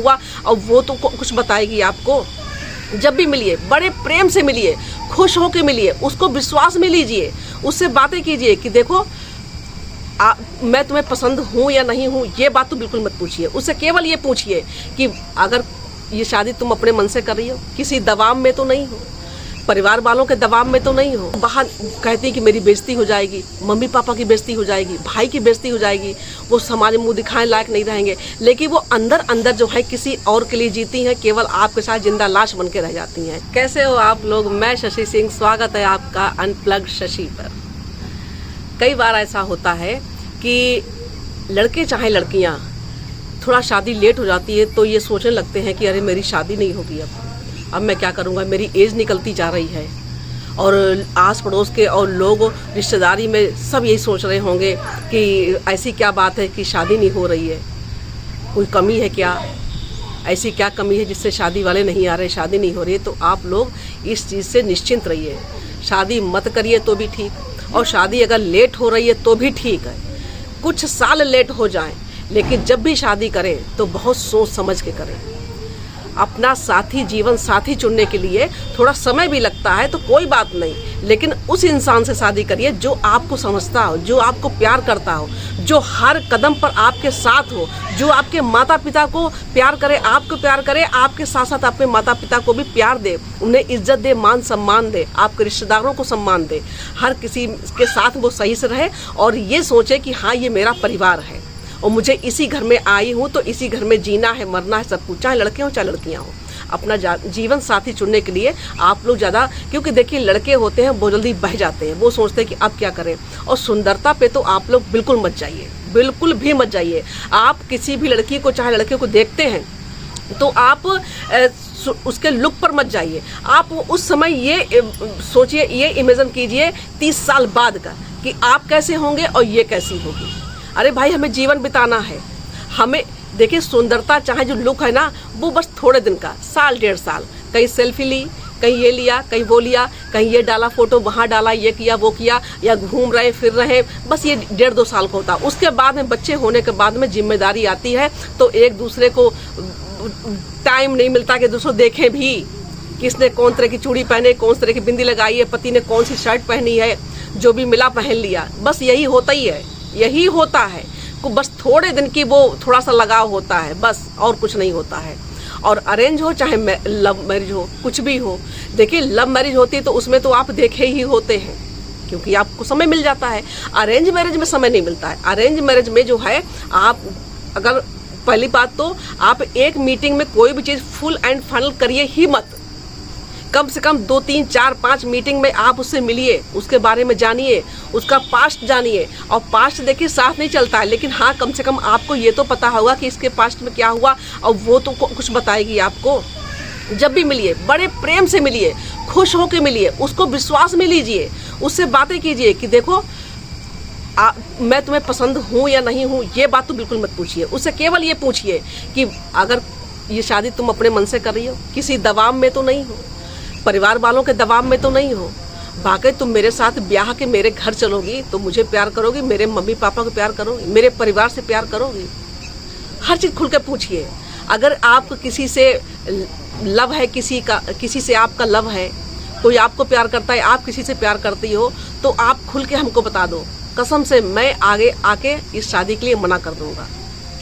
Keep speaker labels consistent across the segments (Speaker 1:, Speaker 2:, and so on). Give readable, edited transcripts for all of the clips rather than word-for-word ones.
Speaker 1: हुआ और वो तो कुछ बताएगी आपको। जब भी मिलिए बड़े प्रेम से मिलिए, खुश होकर मिलिए, उसको विश्वास में लीजिए, उससे बातें कीजिए कि देखो मैं तुम्हें पसंद हूँ या नहीं हूँ, ये बात तो बिल्कुल मत पूछिए। उससे केवल ये पूछिए कि अगर ये शादी तुम अपने मन से कर रही हो, किसी दबाव में तो नहीं हो, परिवार वालों के दबाव में तो नहीं हो। बाहर कहती है कि मेरी बेइज्जती हो जाएगी, मम्मी पापा की बेइज्जती हो जाएगी, भाई की बेइज्जती हो जाएगी, वो समाज में मुंह दिखाने लायक नहीं रहेंगे, लेकिन वो अंदर अंदर जो है किसी और के लिए जीती हैं, केवल आपके साथ जिंदा लाश बन के रह जाती हैं। कैसे हो आप लोग? मैं शशि सिंह, स्वागत है आपका अनप्लग्ड शशि पर। कई बार ऐसा होता है कि लड़के चाहे लड़कियां थोड़ा शादी लेट हो जाती है तो ये सोचने लगते हैं कि अरे मेरी शादी नहीं होगी, अब मैं क्या करूँगा, मेरी एज निकलती जा रही है। और आस पड़ोस के और लोग रिश्तेदारी में सब यही सोच रहे होंगे कि ऐसी क्या बात है कि शादी नहीं हो रही है, कोई कमी है क्या, ऐसी क्या कमी है जिससे शादी वाले नहीं आ रहे, शादी नहीं हो रही है। तो आप लोग इस चीज़ से निश्चिंत रहिए, शादी मत करिए तो भी ठीक, और शादी अगर लेट हो रही है तो भी ठीक है, कुछ साल लेट हो जाएं, लेकिन जब भी शादी करें तो बहुत सोच समझ के करें। अपना साथी, जीवन साथी चुनने के लिए थोड़ा समय भी लगता है तो कोई बात नहीं, लेकिन उस इंसान से शादी करिए जो आपको समझता हो, जो आपको प्यार करता हो, जो हर कदम पर आपके साथ हो, जो आपके माता पिता को प्यार करे, आपको प्यार करे, आपके साथ साथ अपने माता पिता को भी प्यार दे, उन्हें इज्जत दे, मान सम्मान दे, आपके रिश्तेदारों को सम्मान दे, हर किसी के साथ वो सही से रहे और ये सोचे कि हाँ ये मेरा परिवार है और मुझे इसी घर में आई हूँ तो इसी घर में जीना है, मरना है, सब कुछ, चाहे लड़के हों चाहे लड़कियाँ हों। अपना जीवन साथी चुनने के लिए आप लोग ज़्यादा, क्योंकि देखिए लड़के होते हैं बहुत जल्दी बह जाते हैं, वो सोचते हैं कि अब क्या करें। और सुंदरता पे तो आप लोग बिल्कुल मत जाइए, बिल्कुल भी मत जाइए। आप किसी भी लड़की को चाहे लड़के को देखते हैं तो आप उसके लुक पर मत जाइए। आप उस समय ये सोचिए, ये इमेजिन कीजिए 30 साल बाद का कि आप कैसे होंगे और ये कैसी होगी। अरे भाई हमें जीवन बिताना है, हमें देखिए सुंदरता चाहे जो लुक है ना वो बस थोड़े दिन का, साल डेढ़ साल, कहीं सेल्फी ली, कहीं ये लिया, कहीं वो लिया, कहीं ये डाला फोटो, वहाँ डाला, ये किया वो किया, या घूम रहे फिर रहे, बस ये 1.5-2 साल का होता। उसके बाद में बच्चे होने के बाद में जिम्मेदारी आती है तो एक दूसरे को टाइम नहीं मिलता कि दूसरों देखें भी किसने कौन तरह की चूड़ी पहने, कौन तरह की बिंदी लगाई है, पति ने कौन सी शर्ट पहनी है, जो भी मिला पहन लिया, बस यही होता ही है, यही होता है। बस थोड़े दिन की वो थोड़ा सा लगाव होता है, बस और कुछ नहीं होता है। और अरेंज हो चाहे लव मैरिज हो, कुछ भी हो, देखिए लव मैरिज होती है तो उसमें तो आप देखे ही होते हैं क्योंकि आपको समय मिल जाता है। अरेंज मैरिज में समय नहीं मिलता है। अरेंज मैरिज में जो है आप अगर, पहली बात तो आप एक मीटिंग में कोई भी चीज़ फुल एंड फाइनल करिए ही मत, कम से कम 2, 3, 4, 5 मीटिंग में आप उससे मिलिए, उसके बारे में जानिए, उसका पास्ट जानिए। और पास्ट देखिए साथ नहीं चलता है, लेकिन हाँ कम से कम आपको ये तो पता होगा कि इसके पास्ट में क्या हुआ और वो तो कुछ बताएगी आपको। जब भी मिलिए बड़े प्रेम से मिलिए, खुश होकर मिलिए, उसको विश्वास में लीजिए, उससे बातें कीजिए कि देखो मैं तुम्हें पसंद हूँ या नहीं हूँ, ये बात तो बिल्कुल मत पूछिए। उससे केवल ये पूछिए कि अगर ये शादी तुम अपने मन से कर रही हो, किसी दबाव में तो नहीं हो, परिवार वालों के दबाव में तो नहीं हो, बाकी तुम मेरे साथ ब्याह के मेरे घर चलोगी तो मुझे प्यार करोगी, मेरे मम्मी पापा को प्यार करोगी, मेरे परिवार से प्यार करोगी। हर चीज़ खुल के पूछिए। अगर आप किसी से लव है, किसी से आपका लव है, कोई आपको प्यार करता है, आप किसी से प्यार करती हो, तो आप खुल के हमको बता दो, कसम से मैं आगे आके इस शादी के लिए मना कर दूंगा।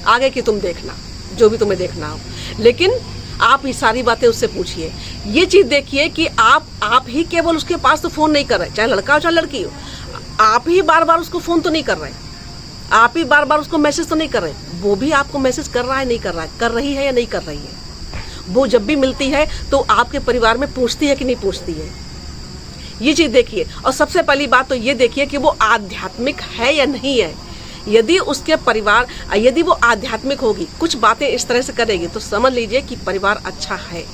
Speaker 1: आगे की तुम देखना, जो भी तुम्हें देखना हो, लेकिन आप ये सारी बातें उससे पूछिए। ये चीज़ देखिए कि आप ही केवल उसके पास तो फ़ोन नहीं कर रहे, चाहे लड़का हो चाहे लड़की हो, आप ही बार बार उसको फ़ोन तो नहीं कर रहे, आप ही बार बार उसको मैसेज तो नहीं कर रहे, वो भी आपको मैसेज कर रहा है नहीं कर रहा है, कर रही है या नहीं कर रही है। वो जब भी मिलती है तो आपके परिवार में पूछती है कि नहीं पूछती है, ये चीज़ देखिए। और सबसे पहली बात तो ये देखिए कि वो आध्यात्मिक है या नहीं है। यदि उसके परिवार, यदि वो आध्यात्मिक होगी, कुछ बातें इस तरह से करेगी, तो समझ लीजिए कि परिवार अच्छा है।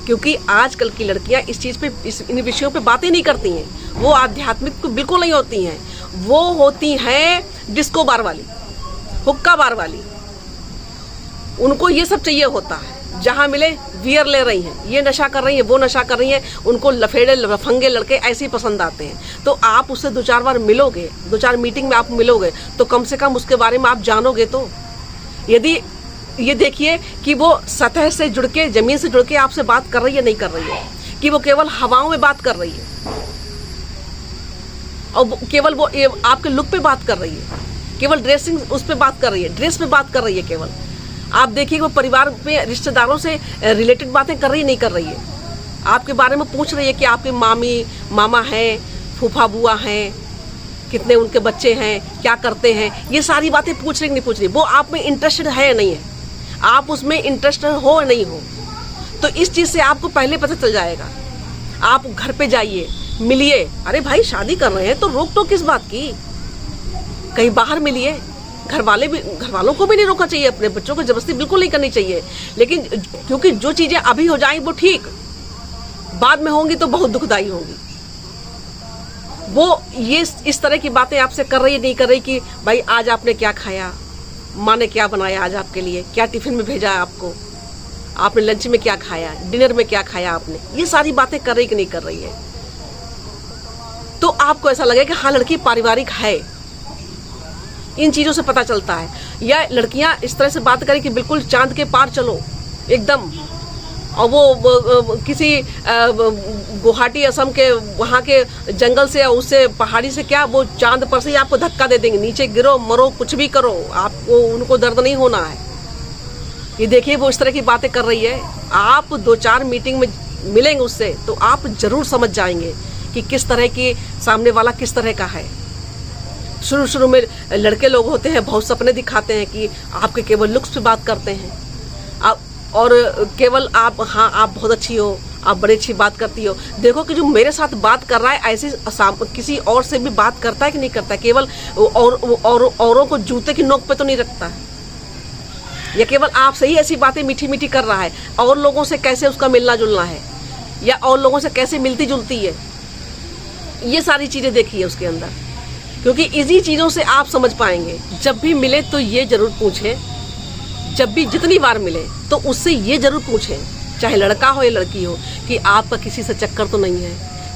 Speaker 1: क्योंकि आजकल की लड़कियां इस चीज़ पे, इन विषयों पे बातें नहीं करती हैं, वो आध्यात्मिक तो बिल्कुल नहीं होती हैं, वो होती हैं डिस्को बार वाली, हुक्का बार वाली। उनको ये सब चाहिए होता है, जहाँ मिले वियर ले रही हैं, ये नशा कर रही हैं, वो नशा कर रही हैं, उनको लफेड़े लफंगे लड़के ऐसे ही पसंद आते हैं। तो आप उससे 2-4 बार मिलोगे, 2-4 मीटिंग में आप मिलोगे तो कम से कम उसके बारे में आप जानोगे। तो यदि ये देखिए कि वो सतह से जुड़ के, जमीन से जुड़ के आपसे बात कर रही है, नहीं कर रही है, कि वो केवल हवाओं में बात कर रही है, और केवल वो आपके लुक पे बात कर रही है, केवल ड्रेसिंग उस पे बात कर रही है, ड्रेस पे बात कर रही है केवल। आप देखिए वो परिवार में रिश्तेदारों से रिलेटेड बातें कर रही है, नहीं कर रही है। आपके बारे में पूछ रही है कि आपके मामी मामा हैं, फूफा बुआ हैं, कितने उनके बच्चे हैं, क्या करते हैं, ये सारी बातें पूछ रही नहीं पूछ रही। वो आप में इंटरेस्टेड है या नहीं है, आप उसमें इंटरेस्टेड हो या नहीं हो, तो इस चीज़ से आपको पहले पता चल जाएगा। आप घर पे जाइए, मिलिए। अरे भाई शादी कर रहे हैं तो रोक टोक किस बात की, कहीं बाहर मिलिए। घर वालों को भी नहीं रोकना चाहिए, अपने बच्चों को जबरदस्ती बिल्कुल नहीं करनी चाहिए। लेकिन क्योंकि जो चीज़ें अभी हो जाएंगी वो ठीक, बाद में होंगी तो बहुत दुखदाई होंगी। वो ये इस तरह की बातें आपसे कर रही है, नहीं कर रही कि भाई आज आपने क्या खाया, माँ ने क्या बनाया आज आपके लिए, क्या टिफिन में भेजा आपको, आपने लंच में क्या खाया, डिनर में क्या खाया आपने, ये सारी बातें कर रही कि नहीं कर रही है। तो आपको ऐसा लगेगा कि हाँ लड़की पारिवारिक है, इन चीज़ों से पता चलता है। या लड़कियां इस तरह से बात करें कि बिल्कुल चांद के पार चलो एकदम, और वो किसी गुवाहाटी असम के वहाँ के जंगल से, उससे पहाड़ी से, क्या वो चांद पर से ही आपको धक्का दे देंगे, नीचे गिरो मरो कुछ भी करो, आपको उनको दर्द नहीं होना है। ये देखिए वो इस तरह की बातें कर रही है। आप 2-4 मीटिंग में मिलेंगे उससे तो आप जरूर समझ जाएंगे कि किस तरह की सामने वाला किस तरह का है। शुरू में लड़के लोग होते हैं, बहुत सपने दिखाते हैं कि आपके केवल लुक्स पे बात करते हैं, आप और केवल आप, हाँ आप बहुत अच्छी हो, आप बड़ी अच्छी बात करती हो। देखो कि जो मेरे साथ बात कर रहा है ऐसे किसी और से भी बात करता है कि नहीं करता है, केवल औरों को जूते की नोक पे तो नहीं रखता है, या केवल आपसे ही ऐसी बातें मीठी मीठी कर रहा है, और लोगों से कैसे उसका मिलना जुलना है, या और लोगों से कैसे मिलती जुलती है, ये सारी चीज़ें देखिए उसके अंदर। क्योंकि इसी चीज़ों से आप समझ पाएंगे। जब भी मिले तो ये जरूर पूछें, जब भी जितनी बार मिले तो उससे ये जरूर पूछें, चाहे लड़का हो या लड़की हो, कि आपका किसी से चक्कर तो नहीं है,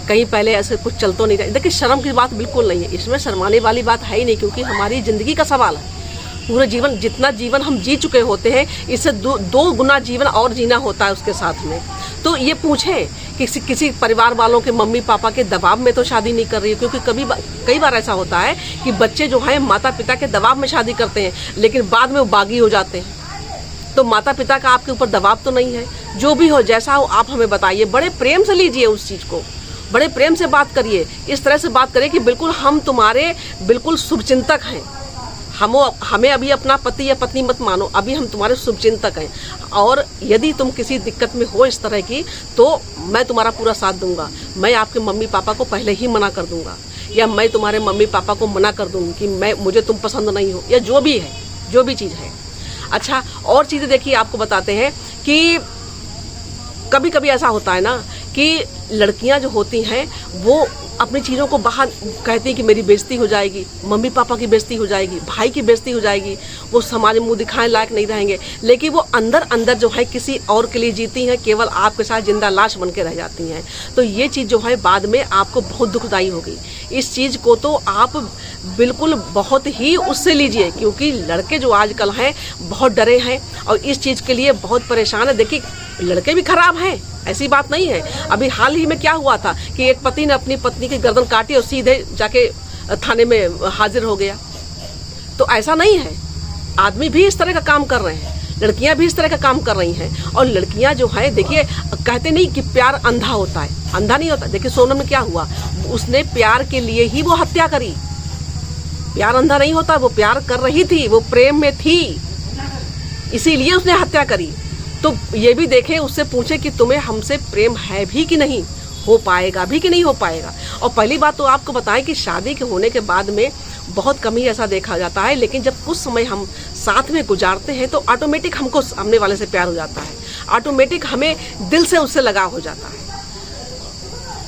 Speaker 1: कहीं पहले ऐसे कुछ चल तो नहीं रहा। देखिए शर्म की बात बिल्कुल नहीं है, इसमें शर्माने वाली बात है ही नहीं, क्योंकि हमारी ज़िंदगी का सवाल है। पूरा जीवन, जितना जीवन हम जी चुके होते हैं, इससे दो गुना जीवन और जीना होता है उसके साथ में। तो ये पूछें कि किसी परिवार वालों के मम्मी पापा के दबाव में तो शादी नहीं कर रही है, क्योंकि कई बार ऐसा होता है कि बच्चे जो हैं माता पिता के दबाव में शादी करते हैं, लेकिन बाद में वो बागी हो जाते हैं। तो माता पिता का आपके ऊपर दबाव तो नहीं है। जो भी हो, जैसा हो, आप हमें बताइए, बड़े प्रेम से लीजिए उस चीज़ को, बड़े प्रेम से बात करिए, इस तरह से बात करिए कि बिल्कुल हम तुम्हारे बिल्कुल शुभचिंतक हैं। हमें अभी अपना पति या पत्नी मत मानो, अभी हम तुम्हारे शुभचिंतक हैं, और यदि तुम किसी दिक्कत में हो इस तरह की, तो मैं तुम्हारा पूरा साथ दूंगा। मैं आपके मम्मी पापा को पहले ही मना कर दूंगा, या मैं तुम्हारे मम्मी पापा को मना कर दूंगी कि मुझे तुम पसंद नहीं हो, या जो भी है, जो भी चीज़ है। अच्छा, और चीज़ें देखिए आपको बताते हैं कि कभी कभी ऐसा होता है ना कि लड़कियां जो होती हैं वो अपनी चीज़ों को बाहर कहती हैं कि मेरी बेइज्जती हो जाएगी, मम्मी पापा की बेइज्जती हो जाएगी, भाई की बेइज्जती हो जाएगी, वो समाज में मुंह दिखाने लायक नहीं रहेंगे, लेकिन वो अंदर अंदर जो है किसी और के लिए जीती हैं, केवल आपके साथ जिंदा लाश बन के रह जाती हैं। तो ये चीज़ जो है बाद में आपको बहुत दुखदाई होगी। इस चीज़ को तो आप बिल्कुल बहुत ही उससे लीजिए, क्योंकि लड़के जो आजकल हैं बहुत डरे हैं और इस चीज़ के लिए बहुत परेशान है। देखिए लड़के भी खराब हैं, ऐसी बात नहीं है। अभी हाल ही में क्या हुआ था कि एक पति ने अपनी पत्नी की गर्दन काटी और सीधे जाके थाने में हाजिर हो गया। तो ऐसा नहीं है, आदमी भी इस तरह का काम कर रहे हैं, लड़कियां भी इस तरह का काम कर रही हैं। और लड़कियां जो है, देखिए कहते नहीं कि प्यार अंधा होता है, अंधा नहीं होता। देखिए सोनम में क्या हुआ, उसने प्यार के लिए ही वो हत्या करी। प्यार अंधा नहीं होता, वो प्यार कर रही थी, वो प्रेम में थी, इसीलिए उसने हत्या करी। तो ये भी देखें, उससे पूछे कि तुम्हें हमसे प्रेम है भी कि नहीं, हो पाएगा भी कि नहीं हो पाएगा। और पहली बात तो आपको बताएं कि शादी के होने के बाद में बहुत कम ही ऐसा देखा जाता है, लेकिन जब कुछ समय हम साथ में गुजारते हैं तो ऑटोमेटिक हमको सामने वाले से प्यार हो जाता है, ऑटोमेटिक हमें दिल से उससे लगाव हो जाता है।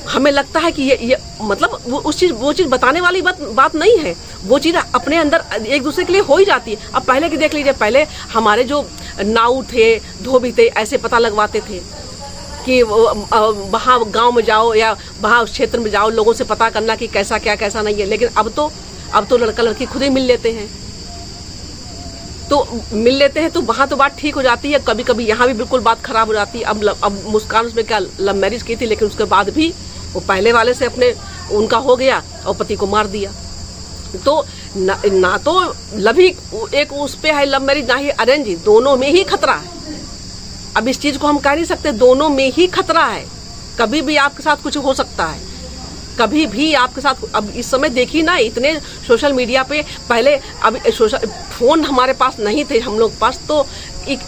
Speaker 1: हमें लगता है कि ये मतलब वो चीज़ बताने वाली बात नहीं है, वो चीज़ अपने अंदर एक दूसरे के लिए हो ही जाती है। अब पहले की देख लीजिए, पहले हमारे जो नाऊ थे, धोबी थे, ऐसे पता लगवाते थे कि वहाँ गांव में जाओ या वहाँ उस क्षेत्र में जाओ, लोगों से पता करना कि कैसा क्या कैसा नहीं है। लेकिन अब तो लड़का लड़की खुद ही मिल लेते हैं। तो मिल लेते हैं तो वहाँ तो बात ठीक हो जाती है, कभी कभी यहाँ भी बिल्कुल बात खराब हो जाती है। अब मुस्कान उसमें क्या लव मैरिज की थी, लेकिन उसके बाद भी वो पहले वाले से अपने उनका हो गया और पति को मार दिया। तो ना तो लव ही एक उस पे है लव मैरिज, ना ही अरेंज, दोनों में ही खतरा है। अब इस चीज को हम कह नहीं सकते, दोनों में ही खतरा है। कभी भी आपके साथ कुछ हो सकता है, कभी भी आपके साथ। अब इस समय देखिए ना, इतने सोशल मीडिया पे, पहले अब सोशल फोन हमारे पास नहीं थे हम लोग पास, तो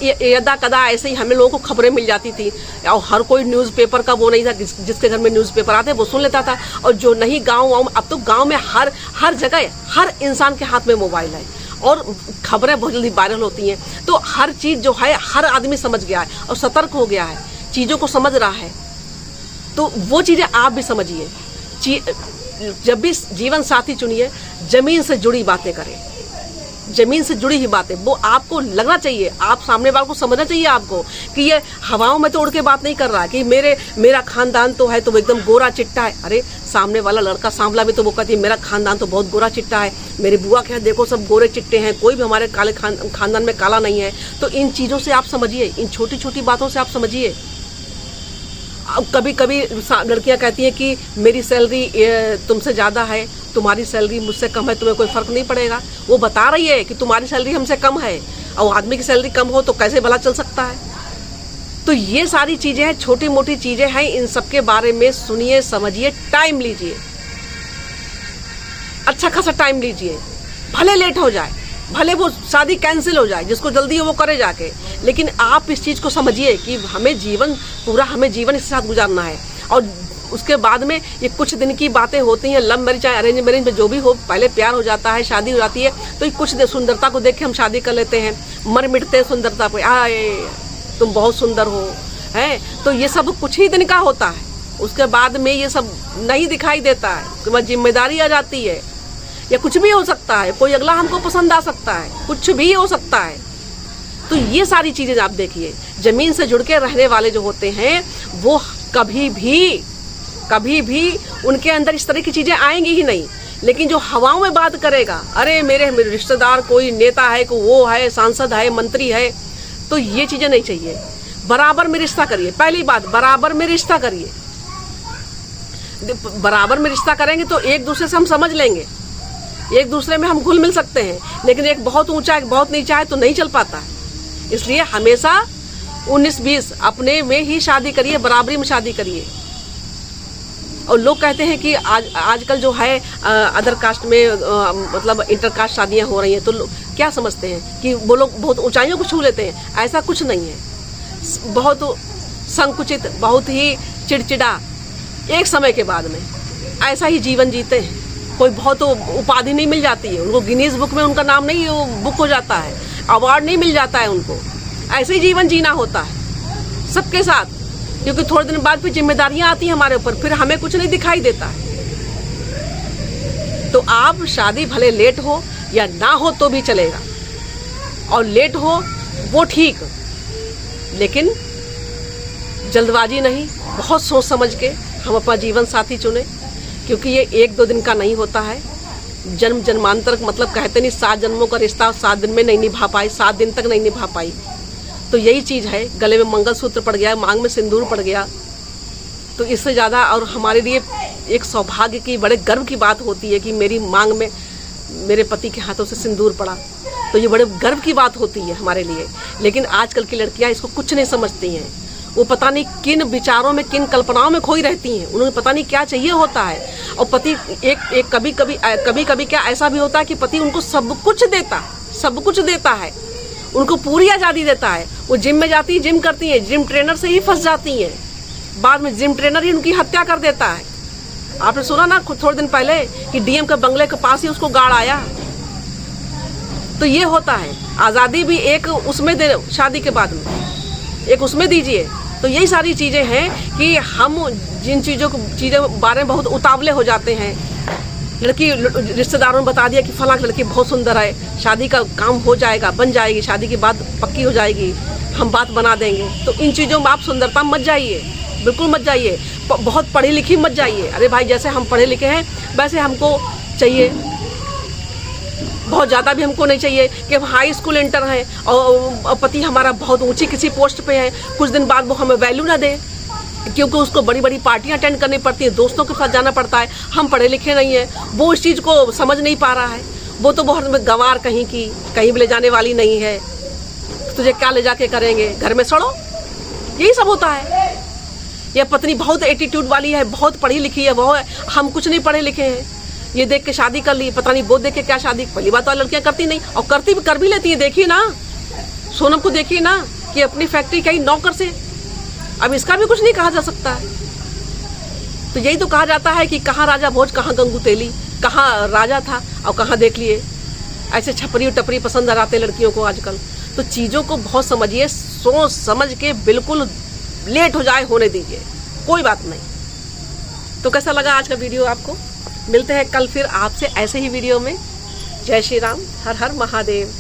Speaker 1: यदा कदा ऐसे ही हमें लोगों को खबरें मिल जाती थी। और हर कोई न्यूज़पेपर का वो नहीं था, जिसके घर में न्यूज़पेपर आते वो सुन लेता था। और जो नहीं गाँव, अब तो गाँव में हर जगह हर इंसान के हाथ में मोबाइल है और खबरें बहुत जल्दी वायरल होती हैं। तो हर चीज़ जो है हर आदमी समझ गया है और सतर्क हो गया है, चीज़ों को समझ रहा है। तो वो चीज़ें आप भी समझिए। जब भी जीवन साथी चुनिए, जमीन से जुड़ी बातें करें, जमीन से जुड़ी ही बातें। वो आपको लगना चाहिए, आप सामने वाले को समझना चाहिए आपको कि ये हवाओं में तो उड़ के बात नहीं कर रहा कि मेरा खानदान तो है तो वो एकदम गोरा चिट्टा है। अरे सामने वाला लड़का सांवला भी तो वो कहती है मेरा खानदान तो बहुत गोरा चिट्टा है, मेरी बुआ के यहाँ देखो सब गोरे चिट्टे हैं, कोई भी हमारे काले खानदान में काला नहीं है। तो इन चीज़ों से आप समझिए, इन छोटी छोटी बातों से आप समझिए। अब कभी कभी लड़कियां कहती हैं कि मेरी सैलरी तुमसे ज़्यादा है, तुम्हारी सैलरी मुझसे कम है, तुम्हें कोई फ़र्क नहीं पड़ेगा। वो बता रही है कि तुम्हारी सैलरी हमसे कम है, और आदमी की सैलरी कम हो तो कैसे भला चल सकता है। तो ये सारी चीज़ें हैं, छोटी मोटी चीज़ें हैं, इन सब के बारे में सुनिए, समझिए, टाइम लीजिए, अच्छा खासा टाइम लीजिए। भले लेट हो जाए, भले वो शादी कैंसिल हो जाए, जिसको जल्दी हो वो करे जाके, लेकिन आप इस चीज़ को समझिए कि हमें जीवन इसके साथ गुजारना है। और उसके बाद में ये कुछ दिन की बातें होती हैं, लव मैरिज चाहे अरेंज मैरिज में जो भी हो, पहले प्यार हो जाता है, शादी हो जाती है, तो कुछ सुंदरता को देख के हम शादी कर लेते हैं, मर मिटते हैं सुंदरता पे, आए तुम बहुत सुंदर हो, है। तो ये सब कुछ ही दिन का होता है, उसके बाद में ये सब नहीं दिखाई देता है, उसके बाद जिम्मेदारी आ जाती है, या कुछ भी हो सकता है, कोई अगला हमको पसंद आ सकता है, कुछ भी हो सकता है। तो ये सारी चीजें आप देखिए, जमीन से जुड़ के रहने वाले जो होते हैं वो कभी भी उनके अंदर इस तरह की चीजें आएंगी ही नहीं। लेकिन जो हवाओं में बात करेगा, अरे मेरे रिश्तेदार कोई नेता है, कोई वो है, सांसद है, मंत्री है, तो ये चीजें नहीं चाहिए। बराबर में रिश्ता करिए, पहली बात बराबर में रिश्ता करिए। बराबर में रिश्ता करेंगे तो एक दूसरे से हम समझ लेंगे, एक दूसरे में हम घुल मिल सकते हैं। लेकिन एक बहुत ऊंचा एक बहुत नीचा है तो नहीं चल पाता है। इसलिए हमेशा 19-20 अपने में ही शादी करिए, बराबरी में शादी करिए। और लोग कहते हैं कि आजकल जो है अदर कास्ट में मतलब इंटर कास्ट शादियां हो रही हैं, तो लोग क्या समझते हैं कि वो लोग बहुत ऊंचाइयों को छू लेते हैं। ऐसा कुछ नहीं है, बहुत संकुचित, बहुत ही चिड़चिड़ा, एक समय के बाद में ऐसा ही जीवन जीते हैं। कोई बहुत उपाधि नहीं मिल जाती है उनको, गिनीज बुक में उनका नाम नहीं बुक हो जाता है, अवार्ड नहीं मिल जाता है उनको। ऐसे ही जीवन जीना होता है सबके साथ, क्योंकि थोड़े दिन बाद फिर जिम्मेदारियां आती हैं हमारे ऊपर, फिर हमें कुछ नहीं दिखाई देता है। तो आप शादी भले लेट हो या ना हो तो भी चलेगा, और लेट हो वो ठीक, लेकिन जल्दबाजी नहीं, बहुत सोच समझ के हम अपना जीवन साथी चुने, क्योंकि ये 1-2 दिन का नहीं होता है। जन्म जन्मांतर, मतलब कहते नहीं 7 जन्मों का रिश्ता 7 दिन में नहीं निभा पाई, 7 दिन तक नहीं निभा पाई। तो यही चीज़ है, गले में मंगलसूत्र पड़ गया, मांग में सिंदूर पड़ गया, तो इससे ज़्यादा और हमारे लिए एक सौभाग्य की, बड़े गर्व की बात होती है कि मेरी मांग में मेरे पति के हाथों से सिंदूर पड़ा, तो ये बड़े गर्व की बात होती है हमारे लिए। लेकिन आजकल की लड़कियां इसको कुछ नहीं समझती हैं, वो पता नहीं किन विचारों में, किन कल्पनाओं में खोई रहती हैं, उन्हें पता नहीं क्या चाहिए होता है। और पति एक कभी कभी क्या ऐसा भी होता है कि पति उनको सब कुछ देता है, उनको पूरी आज़ादी देता है। वो जिम में जाती है, जिम करती हैं, जिम ट्रेनर से ही फंस जाती हैं, बाद में जिम ट्रेनर ही उनकी हत्या कर देता है। आपने सुना ना थोड़े दिन पहले कि डीएम के बंगले के पास ही उसको गाड़ आया। तो ये होता है, आज़ादी भी एक उसमें दे, शादी के बाद में एक उसमें दीजिए। तो यही सारी चीज़ें हैं कि हम जिन चीज़ों बारे में बहुत उतावले हो जाते हैं। लड़की रिश्तेदारों ने बता दिया कि फलां लड़की बहुत सुंदर है, शादी का काम हो जाएगा, बन जाएगी, शादी की बात पक्की हो जाएगी, हम बात बना देंगे। तो इन चीज़ों में आप सुंदरता मत जाइए, बिल्कुल मत जाइए। बहुत पढ़ी लिखी मत जाइए। अरे भाई, जैसे हम पढ़े लिखे हैं वैसे हमको चाहिए, बहुत ज़्यादा भी हमको नहीं चाहिए कि हम हाई स्कूल इंटर हैं और पति हमारा बहुत ऊंची किसी पोस्ट पे है, कुछ दिन बाद वो हमें वैल्यू ना दे, क्योंकि उसको बड़ी बड़ी पार्टियां अटेंड करनी पड़ती हैं, दोस्तों के साथ जाना पड़ता है। हम पढ़े लिखे नहीं हैं, वो इस चीज़ को समझ नहीं पा रहा है। वो तो बहुत गंवार कहीं की, कहीं भी ले जाने वाली नहीं है, तुझे क्या ले जाके करेंगे, घर में सड़ो, यही सब होता है। यह पत्नी बहुत एटीट्यूड वाली है, बहुत पढ़ी लिखी है, वो हम कुछ नहीं पढ़े लिखे हैं, ये देख के शादी कर ली, पता नहीं वो देख के क्या शादी। पहली बात तो लड़कियां करती नहीं, और करती भी कर भी लेती है। देखिए ना सोनम को, देखिए ना कि अपनी फैक्ट्री कहीं नौकर से, अब इसका भी कुछ नहीं कहा जा सकता है। तो यही तो कहा जाता है कि कहाँ राजा भोज, कहाँ गंगू तेली, कहाँ राजा था और कहाँ देख लिए। ऐसे छपरी और टपरी पसंद आते लड़कियों को आजकल। तो चीज़ों को बहुत समझिए, सोच समझ के, बिल्कुल लेट हो जाए होने दीजिए, कोई बात नहीं। तो कैसा लगा आज का वीडियो आपको? मिलते हैं कल फिर आपसे ऐसे ही वीडियो में। जय श्री राम, हर हर महादेव।